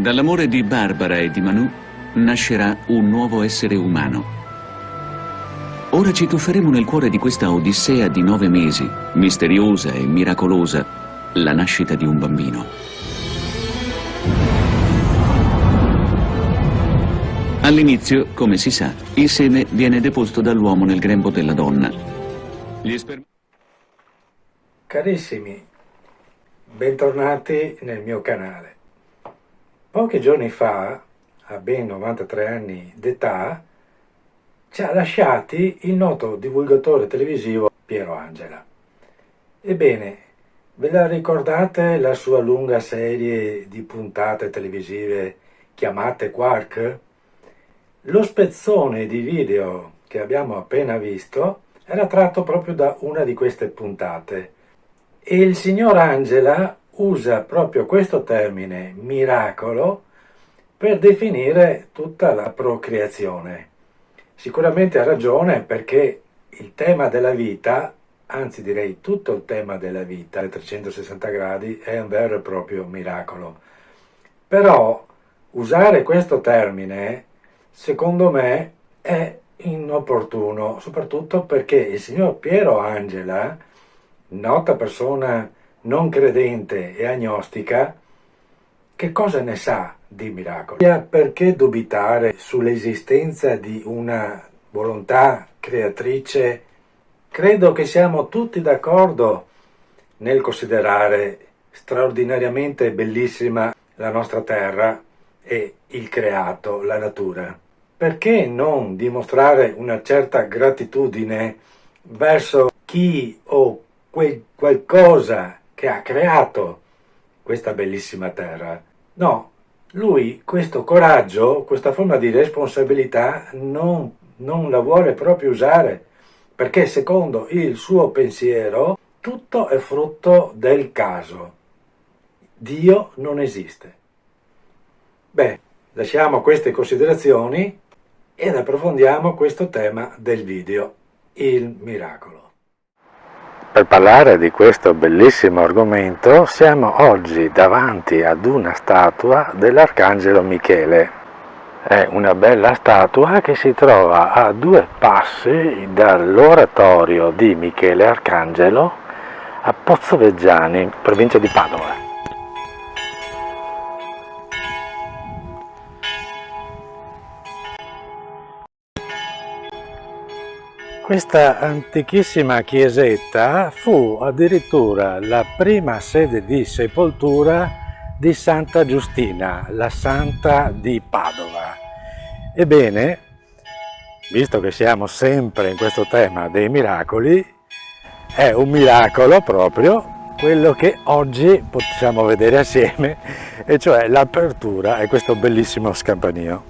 Dall'amore di Barbara e di Manu nascerà un nuovo essere umano. Ora ci tufferemo nel cuore di questa odissea di 9 mesi, misteriosa e miracolosa, la nascita di un bambino. All'inizio, come si sa, il seme viene deposto dall'uomo nel grembo della donna. Carissimi, bentornati nel mio canale. Pochi giorni fa, a ben 93 anni d'età, ci ha lasciati il noto divulgatore televisivo Piero Angela. Ebbene, ve la ricordate la sua lunga serie di puntate televisive chiamate Quark? Lo spezzone di video che abbiamo appena visto era tratto proprio da una di queste puntate e il signor Angela usa proprio questo termine, miracolo, per definire tutta la procreazione. Sicuramente ha ragione, perché il tema della vita, anzi direi tutto il tema della vita, a 360 gradi, è un vero e proprio miracolo. Però usare questo termine, secondo me, è inopportuno, soprattutto perché il signor Piero Angela, nota persona non credente e agnostica, che cosa ne sa di miracoli? Perché dubitare sull'esistenza di una volontà creatrice? Credo che siamo tutti d'accordo nel considerare straordinariamente bellissima la nostra terra e il creato, la natura. Perché non dimostrare una certa gratitudine verso chi o qualcosa che ha creato questa bellissima terra? No, lui questo coraggio, questa forma di responsabilità non la vuole proprio usare, perché secondo il suo pensiero tutto è frutto del caso. Dio non esiste. Beh, lasciamo queste considerazioni ed approfondiamo questo tema del video, il miracolo. Per parlare di questo bellissimo argomento siamo oggi davanti ad una statua dell'Arcangelo Michele. È una bella statua che si trova a 2 passi dall'oratorio di Michele Arcangelo a Pozzoveggiani, provincia di Padova. Questa antichissima chiesetta fu addirittura la prima sede di sepoltura di Santa Giustina, la santa di Padova. Ebbene, visto che siamo sempre in questo tema dei miracoli, è un miracolo proprio quello che oggi possiamo vedere assieme, e cioè l'apertura e questo bellissimo scampanio.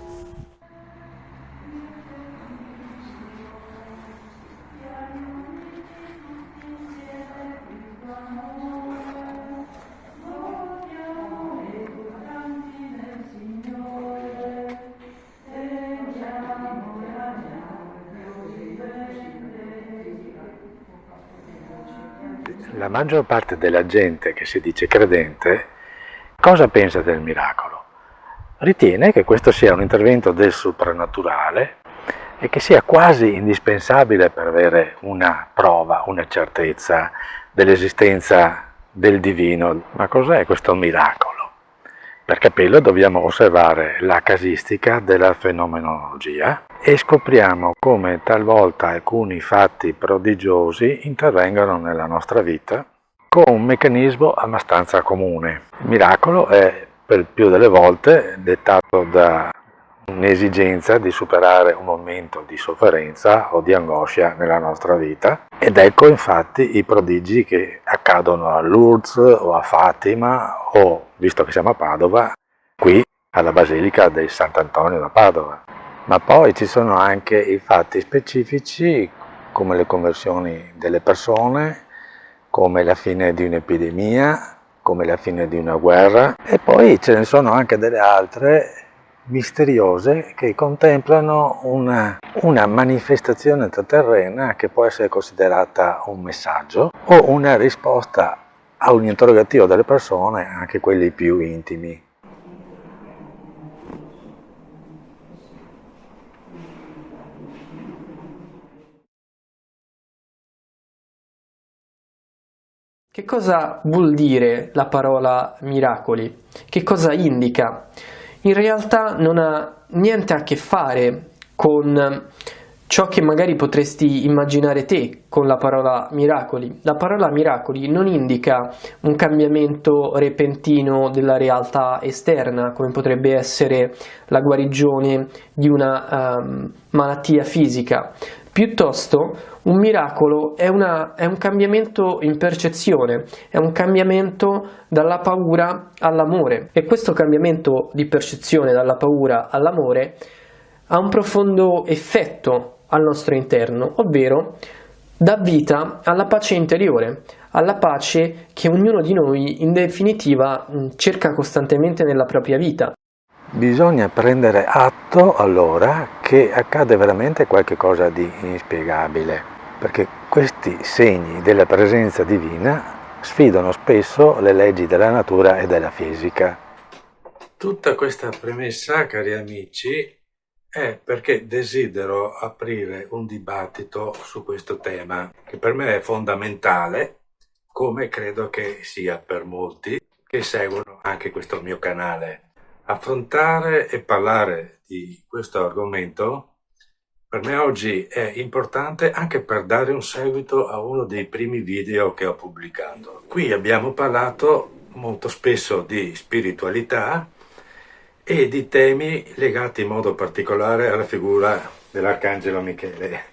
La maggior parte della gente che si dice credente, cosa pensa del miracolo? Ritiene che questo sia un intervento del soprannaturale e che sia quasi indispensabile per avere una prova, una certezza dell'esistenza del divino. Ma cos'è questo miracolo? Per capirlo dobbiamo osservare la casistica della fenomenologia e scopriamo come talvolta alcuni fatti prodigiosi intervengono nella nostra vita con un meccanismo abbastanza comune. Il miracolo è per il più delle volte dettato da un'esigenza di superare un momento di sofferenza o di angoscia nella nostra vita, ed ecco infatti i prodigi che accadono a Lourdes o a Fatima o, visto che siamo a Padova, qui alla Basilica del Sant'Antonio da Padova. Ma poi ci sono anche i fatti specifici come le conversioni delle persone, come la fine di un'epidemia, come la fine di una guerra, e poi ce ne sono anche delle altre misteriose che contemplano una manifestazione terrena che può essere considerata un messaggio o una risposta a un interrogativo delle persone, anche quelli più intimi. Che cosa vuol dire la parola miracoli? Che cosa indica? In realtà non ha niente a che fare con ciò che magari potresti immaginare te con la parola miracoli. La parola miracoli non indica un cambiamento repentino della realtà esterna, come potrebbe essere la guarigione di una malattia fisica. Piuttosto, un miracolo è un cambiamento in percezione, è un cambiamento dalla paura all'amore. E questo cambiamento di percezione dalla paura all'amore ha un profondo effetto al nostro interno, ovvero dà vita alla pace interiore, alla pace che ognuno di noi in definitiva cerca costantemente nella propria vita. Bisogna prendere atto allora che accade veramente qualcosa di inspiegabile, perché questi segni della presenza divina sfidano spesso le leggi della natura e della fisica. Tutta questa premessa, cari amici, è perché desidero aprire un dibattito su questo tema, che per me è fondamentale, come credo che sia per molti che seguono anche questo mio canale. Affrontare e parlare di questo argomento per me oggi è importante anche per dare un seguito a uno dei primi video che ho pubblicato. Qui abbiamo parlato molto spesso di spiritualità e di temi legati in modo particolare alla figura dell'Arcangelo Michele.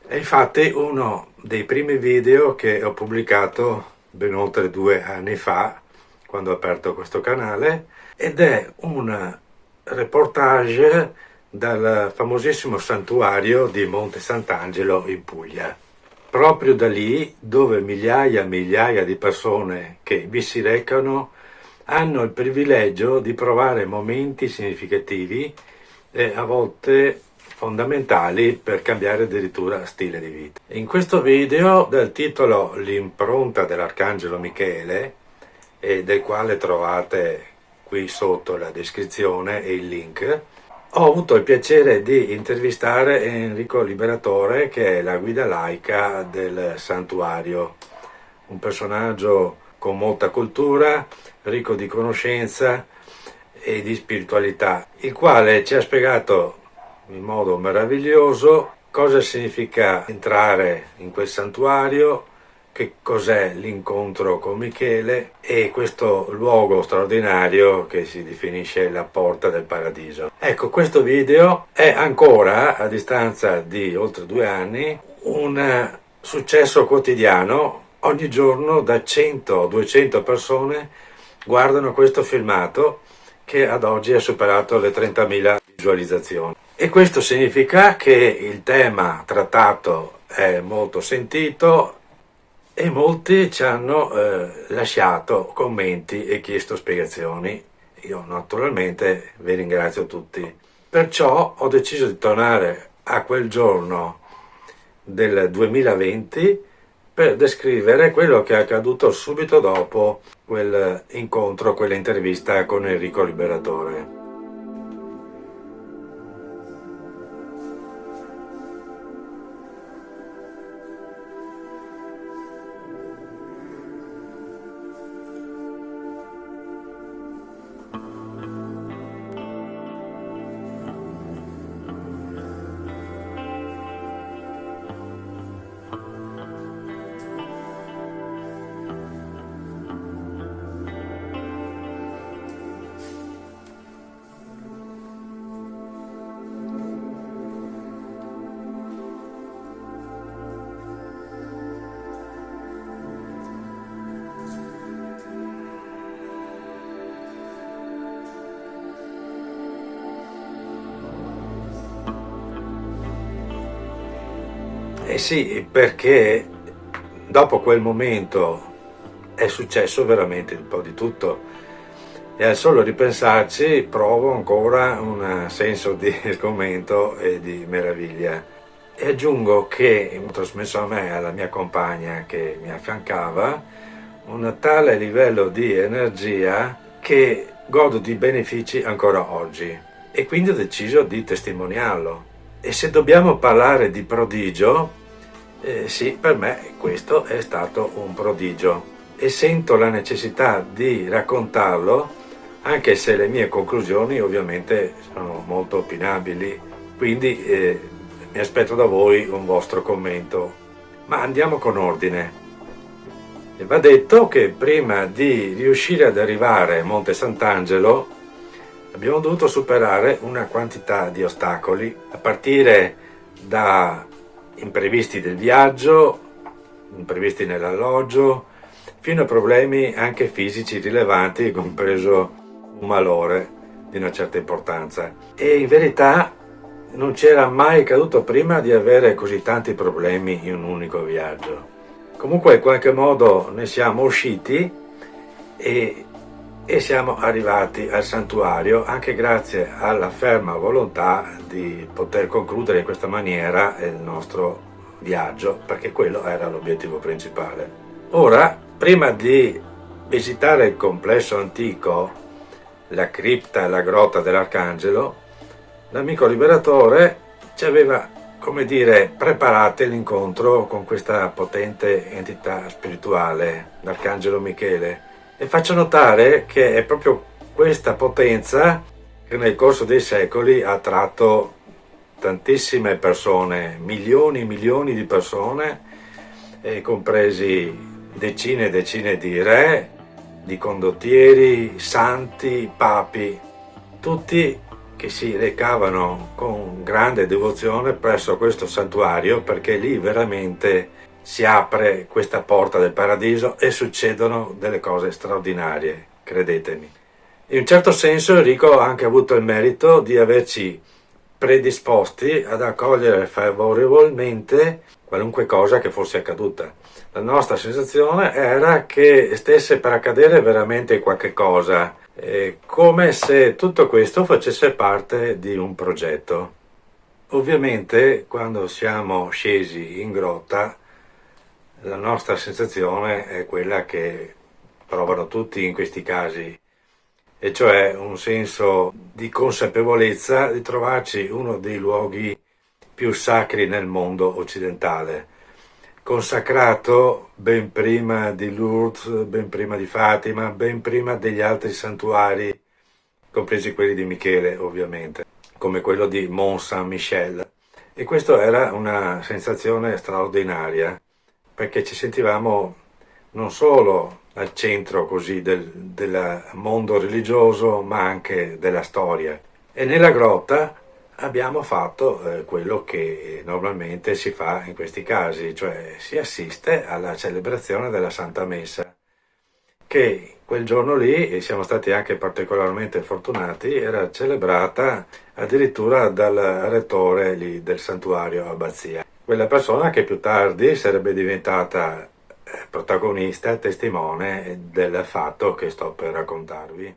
E infatti uno dei primi video che ho pubblicato ben oltre 2 anni fa, quando ho aperto questo canale, ed è un reportage dal famosissimo santuario di Monte Sant'Angelo in Puglia. Proprio da lì, dove migliaia e migliaia di persone che vi si recano hanno il privilegio di provare momenti significativi e a volte fondamentali per cambiare addirittura stile di vita. In questo video, dal titolo L'impronta dell'Arcangelo Michele, e del quale trovate qui sotto la descrizione e il link, ho avuto il piacere di intervistare Enrico Liberatore, che è la guida laica del santuario, un personaggio con molta cultura, ricco di conoscenza e di spiritualità, il quale ci ha spiegato in modo meraviglioso cosa significa entrare in quel santuario, che cos'è l'incontro con Michele e questo luogo straordinario che si definisce la porta del paradiso. Ecco, questo video è ancora, a distanza di oltre 2 anni, un successo quotidiano. Ogni giorno da 100 a 200 persone guardano questo filmato, che ad oggi ha superato le 30.000 visualizzazioni. E questo significa che il tema trattato è molto sentito e molti ci hanno lasciato commenti e chiesto spiegazioni. Io naturalmente vi ringrazio tutti. Perciò ho deciso di tornare a quel giorno del 2020 per descrivere quello che è accaduto subito dopo quel incontro, quella intervista con Enrico Liberatore. Eh sì, perché dopo quel momento è successo veramente un po' di tutto e al solo ripensarci provo ancora un senso di sgomento e di meraviglia. E aggiungo che ho trasmesso a me e alla mia compagna che mi affiancava un tale livello di energia che godo di benefici ancora oggi e quindi ho deciso di testimoniarlo. E se dobbiamo parlare di prodigio, Sì, per me questo è stato un prodigio e sento la necessità di raccontarlo, anche se le mie conclusioni ovviamente sono molto opinabili, quindi mi aspetto da voi un vostro commento. Ma andiamo con ordine. E va detto che prima di riuscire ad arrivare a Monte Sant'Angelo abbiamo dovuto superare una quantità di ostacoli, a partire da imprevisti del viaggio, imprevisti nell'alloggio, fino a problemi anche fisici rilevanti, compreso un malore di una certa importanza. E in verità non c'era mai accaduto prima di avere così tanti problemi in un unico viaggio. Comunque in qualche modo ne siamo usciti e siamo arrivati al santuario anche grazie alla ferma volontà di poter concludere in questa maniera il nostro viaggio, perché quello era l'obiettivo principale. Ora, prima di visitare il complesso antico, la cripta e la grotta dell'Arcangelo, l'amico liberatore ci aveva, come dire, preparate l'incontro con questa potente entità spirituale, l'Arcangelo Michele. E faccio notare che è proprio questa potenza che nel corso dei secoli ha attratto tantissime persone, milioni e milioni di persone, compresi decine e decine di re, di condottieri, santi, papi, tutti che si recavano con grande devozione presso questo santuario, perché lì veramente si apre questa porta del paradiso e succedono delle cose straordinarie, credetemi. In un certo senso Enrico ha anche avuto il merito di averci predisposti ad accogliere favorevolmente qualunque cosa che fosse accaduta. La nostra sensazione era che stesse per accadere veramente qualche cosa, come se tutto questo facesse parte di un progetto. Ovviamente quando siamo scesi in grotta la nostra sensazione è quella che provano tutti in questi casi, e cioè un senso di consapevolezza di trovarci uno dei luoghi più sacri nel mondo occidentale, consacrato ben prima di Lourdes, ben prima di Fatima, ben prima degli altri santuari, compresi quelli di Michele ovviamente, come quello di Mont Saint-Michel. E questa era una sensazione straordinaria, perché ci sentivamo non solo al centro così del mondo religioso, ma anche della storia. E nella grotta abbiamo fatto quello che normalmente si fa in questi casi, cioè si assiste alla celebrazione della Santa Messa, che quel giorno lì, e siamo stati anche particolarmente fortunati, era celebrata addirittura dal rettore lì del santuario abbazia. Quella persona che più tardi sarebbe diventata protagonista, testimone del fatto che sto per raccontarvi.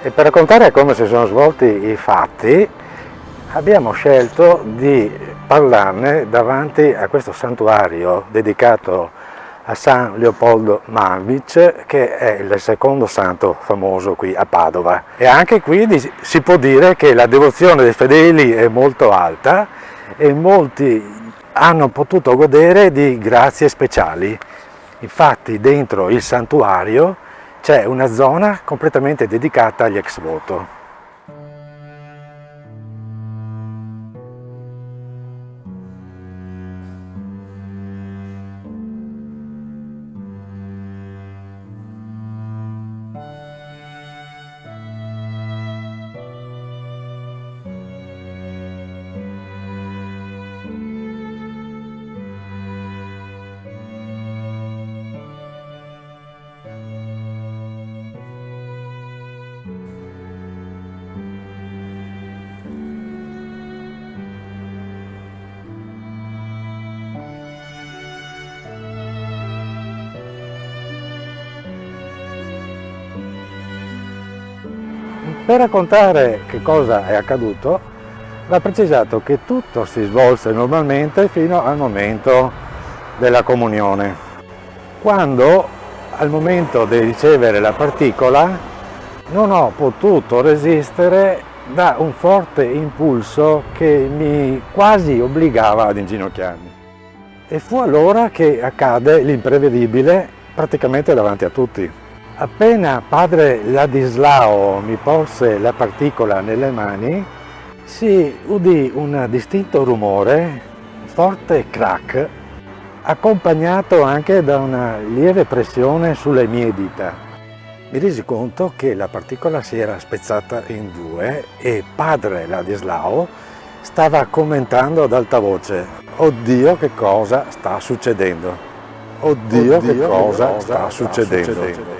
E per raccontare come si sono svolti i fatti abbiamo scelto di parlarne davanti a questo santuario dedicato a San Leopoldo Manbij, che è il secondo santo famoso qui a Padova. E anche qui si può dire che la devozione dei fedeli è molto alta e molti hanno potuto godere di grazie speciali. Infatti dentro il santuario c'è una zona completamente dedicata agli ex voto. Per raccontare che cosa è accaduto, va precisato che tutto si svolse normalmente fino al momento della comunione, quando al momento di ricevere la particola non ho potuto resistere da un forte impulso che mi quasi obbligava ad inginocchiarmi. E fu allora che accade l'imprevedibile praticamente davanti a tutti. Appena padre Ladislao mi porse la particola nelle mani, si udì un distinto rumore, un forte crack, accompagnato anche da una lieve pressione sulle mie dita. Mi resi conto che la particola si era spezzata in due e padre Ladislao stava commentando ad alta voce: "Oddio, che cosa sta succedendo? Oddio, che cosa sta succedendo?"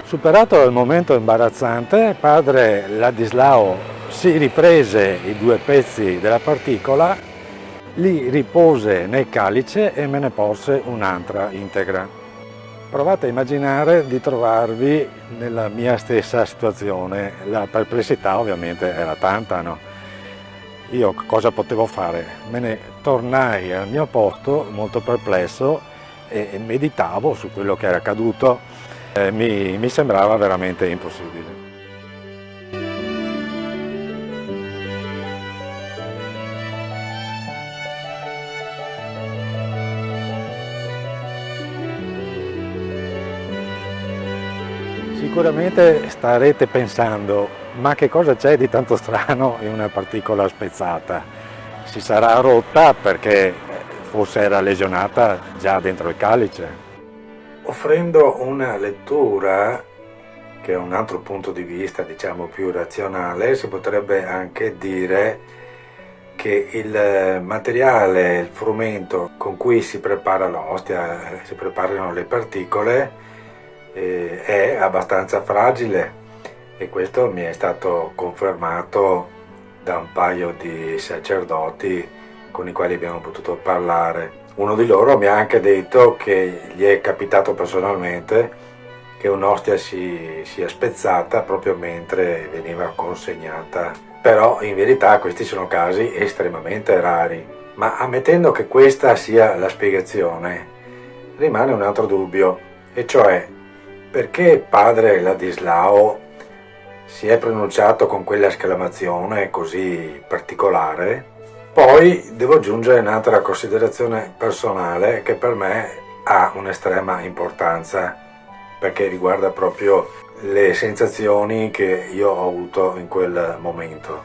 Superato il momento imbarazzante, padre Ladislao si riprese i due pezzi della particola, li ripose nel calice e me ne porse un'altra integra. Provate a immaginare di trovarvi nella mia stessa situazione. La perplessità ovviamente era tanta, no? Io cosa potevo fare? Me ne tornai al mio posto molto perplesso e meditavo su quello che era accaduto. Mi sembrava veramente impossibile. Sicuramente starete pensando: ma che cosa c'è di tanto strano in una particola spezzata? Si sarà rotta perché forse era lesionata già dentro il calice? Offrendo una lettura che è un altro punto di vista, diciamo più razionale, si potrebbe anche dire che il materiale, il frumento con cui si prepara l'ostia, si preparano le particole, è abbastanza fragile, e questo mi è stato confermato da un paio di sacerdoti con i quali abbiamo potuto parlare. Uno di loro mi ha anche detto che gli è capitato personalmente che un'ostia si sia spezzata proprio mentre veniva consegnata. Però in verità questi sono casi estremamente rari. Ma ammettendo che questa sia la spiegazione, rimane un altro dubbio, e cioè: perché padre Ladislao si è pronunciato con quella esclamazione così particolare? Poi devo aggiungere un'altra considerazione personale che per me ha un'estrema importanza, perché riguarda proprio le sensazioni che io ho avuto in quel momento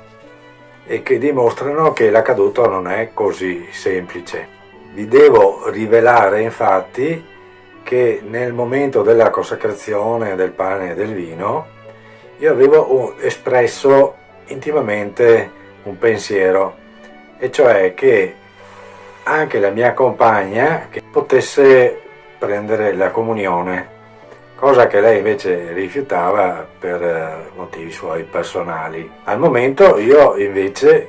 e che dimostrano che l'accaduto non è così semplice. Vi devo rivelare infatti che nel momento della consacrazione del pane e del vino io avevo espresso intimamente un pensiero, e cioè che anche la mia compagna che potesse prendere la comunione, cosa che lei invece rifiutava per motivi suoi personali. Al momento io invece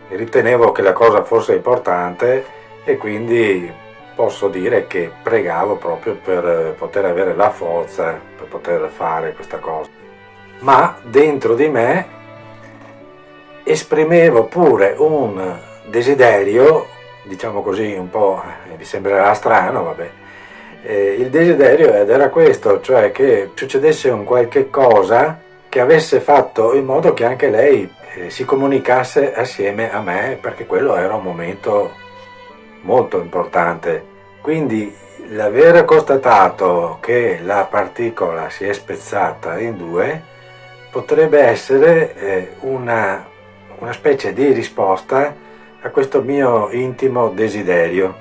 ritenevo che la cosa fosse importante e quindi posso dire che pregavo proprio per poter avere la forza per poter fare questa cosa. Ma dentro di me esprimevo pure un desiderio, diciamo così, un po', vi sembrerà strano, vabbè, il desiderio era questo, cioè che succedesse un qualche cosa che avesse fatto in modo che anche lei si comunicasse assieme a me, perché quello era un momento molto importante. Quindi l'aver constatato che la particola si è spezzata in due potrebbe essere una specie di risposta a questo mio intimo desiderio,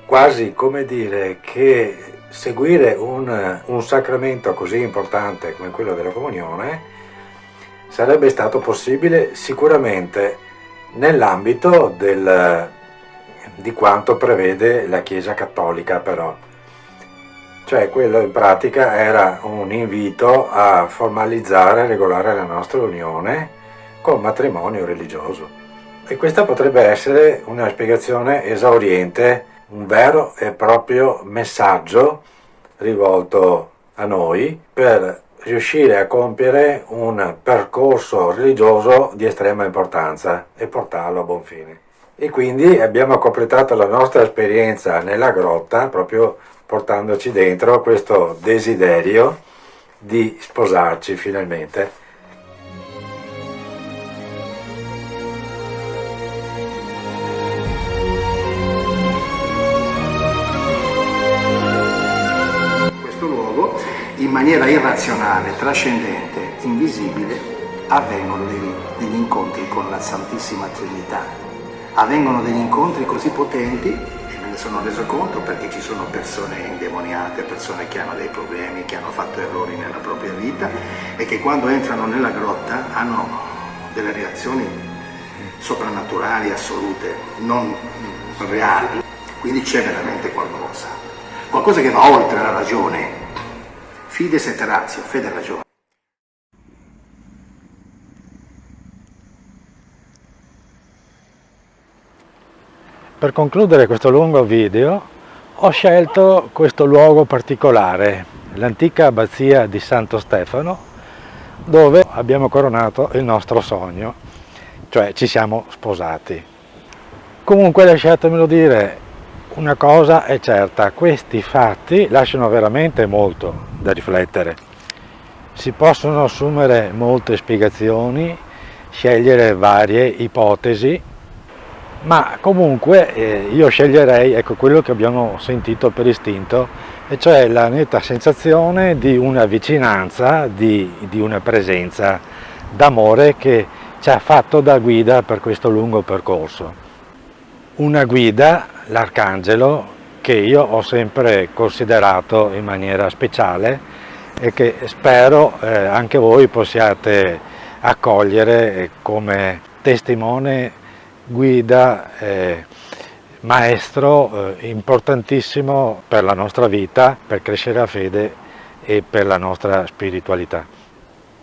quasi come dire che seguire un sacramento così importante come quello della comunione sarebbe stato possibile sicuramente nell'ambito di quanto prevede la Chiesa Cattolica, però. Cioè quello in pratica era un invito a formalizzare e regolare la nostra unione col matrimonio religioso. E questa potrebbe essere una spiegazione esauriente, un vero e proprio messaggio rivolto a noi per riuscire a compiere un percorso religioso di estrema importanza e portarlo a buon fine. E quindi abbiamo completato la nostra esperienza nella grotta proprio portandoci dentro questo desiderio di sposarci finalmente. Questo luogo, in maniera irrazionale, trascendente, invisibile, avvengono degli incontri con la Santissima Trinità. Avvengono degli incontri così potenti, e me ne sono reso conto perché ci sono persone indemoniate, persone che hanno dei problemi, che hanno fatto errori nella propria vita e che quando entrano nella grotta hanno delle reazioni soprannaturali, assolute, non reali. Quindi c'è veramente qualcosa che va oltre la ragione. Fides et ratio, fede e ragione. Per concludere questo lungo video ho scelto questo luogo particolare, l'antica abbazia di Santo Stefano, dove abbiamo coronato il nostro sogno, cioè ci siamo sposati. Comunque lasciatemelo dire, una cosa è certa, questi fatti lasciano veramente molto da riflettere. Si possono assumere molte spiegazioni, scegliere varie ipotesi, ma comunque io sceglierei, ecco, quello che abbiamo sentito per istinto, e cioè la netta sensazione di una vicinanza, di una presenza d'amore che ci ha fatto da guida per questo lungo percorso. Una guida, l'Arcangelo, che io ho sempre considerato in maniera speciale e che spero anche voi possiate accogliere come testimone, guida, maestro importantissimo per la nostra vita, per crescere a fede e per la nostra spiritualità.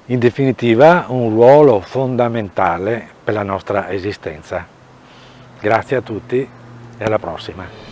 In definitiva, un ruolo fondamentale per la nostra esistenza. Grazie a tutti e alla prossima.